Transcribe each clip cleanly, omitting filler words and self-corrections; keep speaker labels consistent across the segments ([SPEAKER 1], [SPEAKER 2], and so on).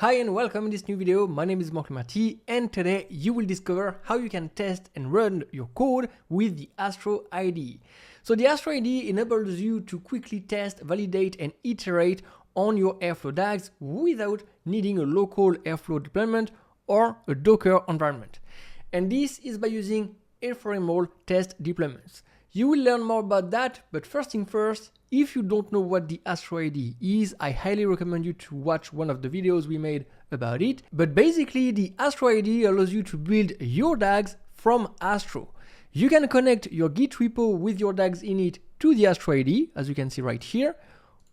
[SPEAKER 1] Hi and welcome in this new video. My name is Marty and today you will discover how you can test and run your code with the Astro IDE. So the Astro IDE enables you to quickly test, validate and iterate on your Airflow Dags without needing a local Airflow deployment or a Docker environment. And this is by using ephemeral test deployments. You will learn more about that, but first thing first, if you don't know what the Astro IDE is, I highly recommend you to watch one of the videos we made about it. But basically, the Astro IDE allows you to build your Dags from Astro. You can connect your Git repo with your Dags in it to the Astro IDE, as you can see right here,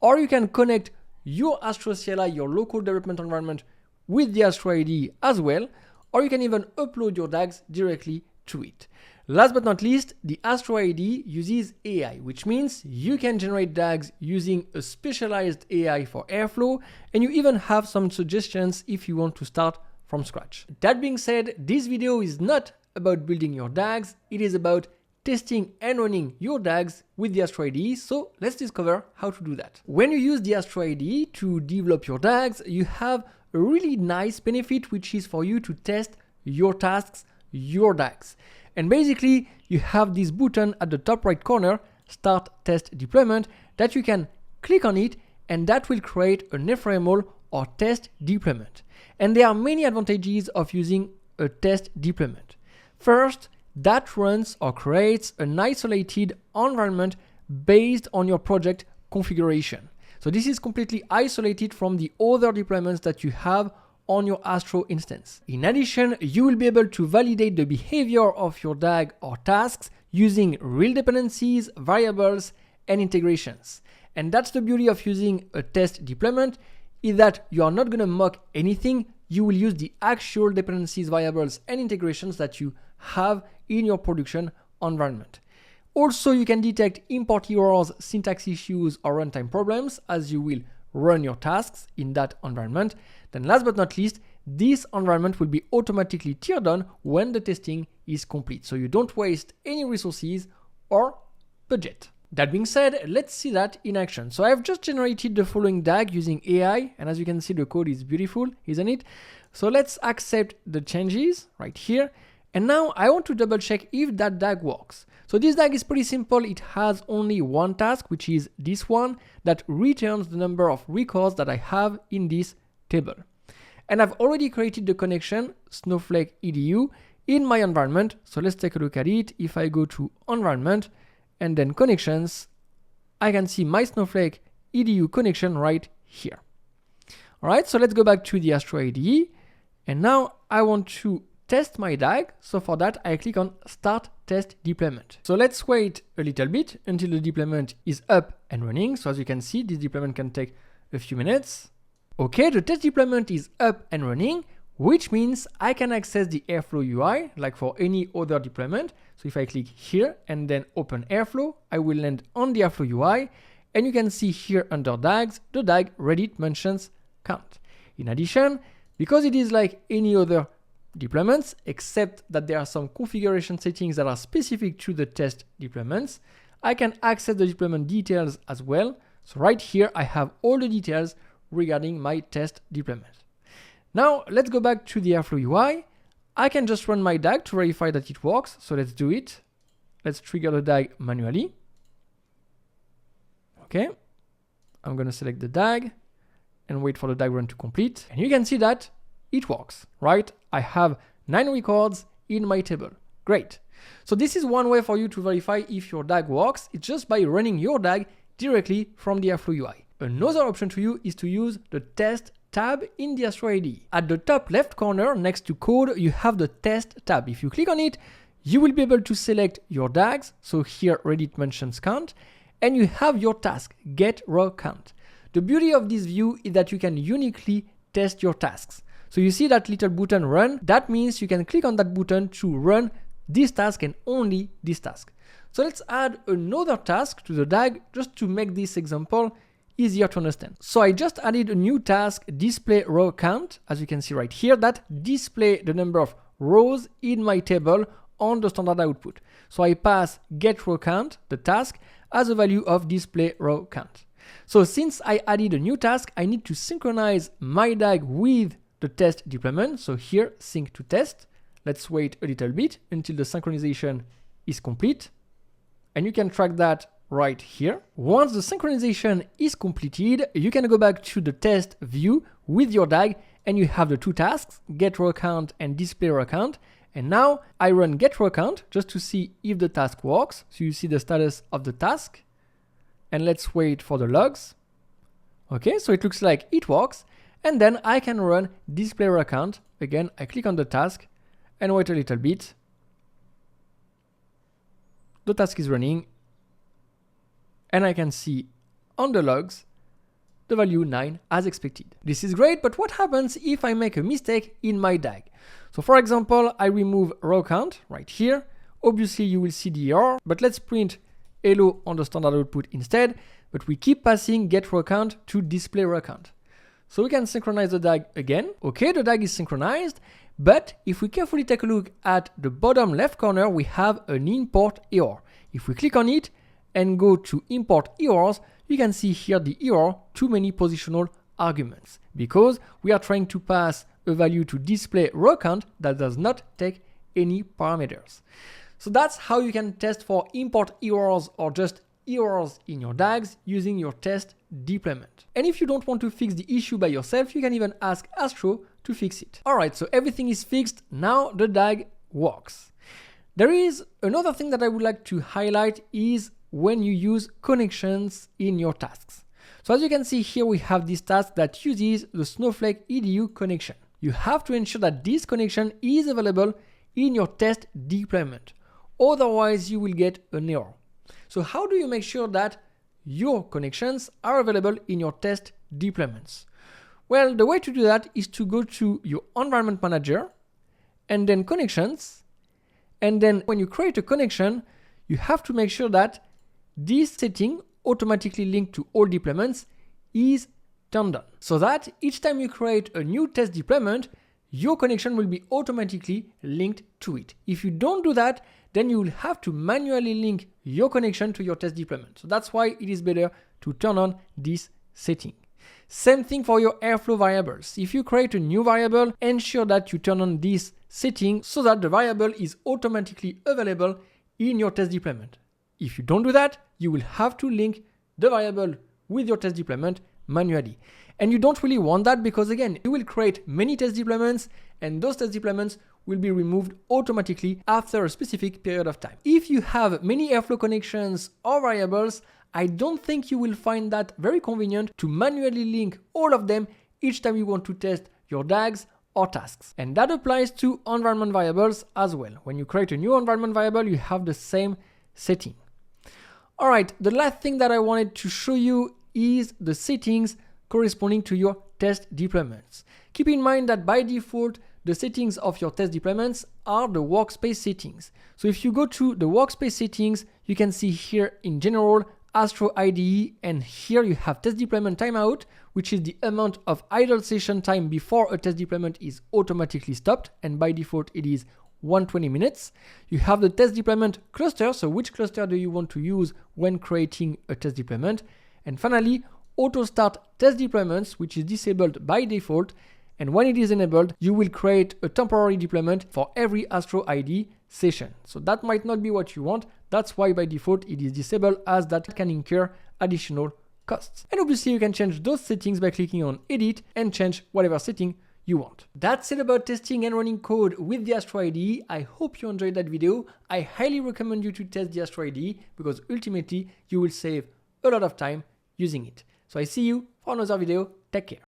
[SPEAKER 1] or you can connect your Astro CLI, your local development environment, with the Astro IDE as well, or you can even upload your Dags directly to it. Last but not least, the Astro IDE uses AI, which means you can generate Dags using a specialized AI for Airflow, and you even have some suggestions if you want to start from scratch. That being said, this video is not about building your Dags, it is about testing and running your Dags with the Astro IDE, so let's discover how to do that. When you use the Astro IDE to develop your Dags, you have a really nice benefit, which is for you to test your tasks, your Dags. And basically, you have this button at the top right corner, Start Test Deployment, that you can click on it, and that will create an ephemeral or test deployment. And there are many advantages of using a test deployment. First, that runs or creates an isolated environment based on your project configuration. So this is completely isolated from the other deployments that you have on your Astro instance. In addition, you will be able to validate the behavior of your DAG or tasks using real dependencies, variables, and integrations. And that's the beauty of using a test deployment, is that you are not going to mock anything. You will use the actual dependencies, variables, and integrations that you have in your production environment. Also, you can detect import errors, syntax issues, or runtime problems as you will run your tasks in that environment. Then last but not least, this environment will be automatically teared down when the testing is complete, so you don't waste any resources or budget. That being said, let's see that in action. So I've just generated the following DAG using AI, and as you can see, the code is beautiful, isn't it? So let's accept the changes right here. And now I want to double check if that DAG works. So this DAG is pretty simple. It has only one task, which is this one, that returns the number of records that I have in this table. And I've already created the connection Snowflake EDU in my environment. So let's take a look at it. If I go to environment and then connections, I can see my Snowflake EDU connection right here. All right, so let's go back to the Astro IDE. And now I want to test my DAG. So for that, I click on Start Test Deployment. So let's wait a little bit until the deployment is up and running. So as you can see, this deployment can take a few minutes. Okay, the test deployment is up and running, which means I can access the Airflow UI like for any other deployment. So if I click here and then open Airflow, I will land on the Airflow UI, and you can see here under Dags, the DAG Reddit mentions count. In addition, because it is like any other deployments, except that there are some configuration settings that are specific to the test deployments, I can access the deployment details as well. So right here, I have all the details regarding my test deployment. Now let's go back to the Airflow UI. I can just run my DAG to verify that it works. So let's do it. Let's trigger the DAG manually. Okay, I'm going to select the DAG and wait for the DAG run to complete. And you can see that it works, right? I have 9 records in my table. Great. So this is one way for you to verify if your DAG works. It's just by running your DAG directly from the Airflow UI. Another option to you is to use the Test tab in the Astro IDE. At the top left corner next to code, you have the Test tab. If you click on it, you will be able to select your DAGs. So here Reddit mentions count, and you have your task, get raw count. The beauty of this view is that you can uniquely test your tasks. So you see that little button run, that means you can click on that button to run this task and only this task. So let's add another task to the DAG just to make this example easier to understand. So I just added a new task, display row count, as you can see right here, that display the number of rows in my table on the standard output. So I pass get row count, the task, as a value of display row count. So since I added a new task, I need to synchronize my DAG with the test deployment. So here, sync to test. Let's wait a little bit until the synchronization is complete. And you can track that right here. Once the synchronization is completed, you can go back to the test view with your DAG and you have the two tasks, get row count and display row count. And now I run get row count just to see if the task works. So you see the status of the task. And let's wait for the logs. Okay, so it looks like it works. And then I can run display row count. Again, I click on the task and wait a little bit. The task is running. And I can see on the logs the value 9 as expected. This is great, but what happens if I make a mistake in my DAG? So for example, I remove row count right here. Obviously you will see the error, but let's print hello on the standard output instead, but we keep passing get row count to display row count. So we can synchronize the DAG again. Okay, the DAG is synchronized, but if we carefully take a look at the bottom left corner, we have an import error. If we click on it and go to import errors, you can see here the error, too many positional arguments, because we are trying to pass a value to display row count that does not take any parameters. So that's how you can test for import errors or just errors in your DAGs using your test deployment. And if you don't want to fix the issue by yourself, you can even ask Astro to fix it. All right, so everything is fixed. Now the DAG works. There is another thing that I would like to highlight is when you use connections in your tasks. So as you can see here, we have this task that uses the Snowflake EDU connection. You have to ensure that this connection is available in your test deployment. Otherwise, you will get an error. So how do you make sure that your connections are available in your test deployments? Well, the way to do that is to go to your environment manager and then connections. And then when you create a connection, you have to make sure that this setting automatically linked to all deployments is turned on, so that each time you create a new test deployment, your connection will be automatically linked to it. If you don't do that, then you will have to manually link your connection to your test deployment. So that's why it is better to turn on this setting. Same thing for your Airflow variables. If you create a new variable, ensure that you turn on this setting so that the variable is automatically available in your test deployment. If you don't do that, you will have to link the variable with your test deployment manually. And you don't really want that because again, you will create many test deployments and those test deployments will be removed automatically after a specific period of time. If you have many Airflow connections or variables, I don't think you will find that very convenient to manually link all of them each time you want to test your DAGs or tasks. And that applies to environment variables as well. When you create a new environment variable, you have the same setting. All right, the last thing that I wanted to show you is the settings corresponding to your test deployments. Keep in mind that by default, the settings of your test deployments are the workspace settings. So if you go to the workspace settings, you can see here in general, Astro IDE, and here you have test deployment timeout, which is the amount of idle session time before a test deployment is automatically stopped. And by default, it is 120 minutes. You have the test deployment cluster. So which cluster do you want to use when creating a test deployment? And finally, auto start test deployments, which is disabled by default. And when it is enabled, you will create a temporary deployment for every Astro IDE session. So that might not be what you want. That's why by default it is disabled, as that can incur additional costs. And obviously you can change those settings by clicking on edit and change whatever setting you want. That's it about testing and running code with the Astro IDE. I hope you enjoyed that video. I highly recommend you to test the Astro IDE because ultimately you will save a lot of time using it. So I see you for another video. Take care.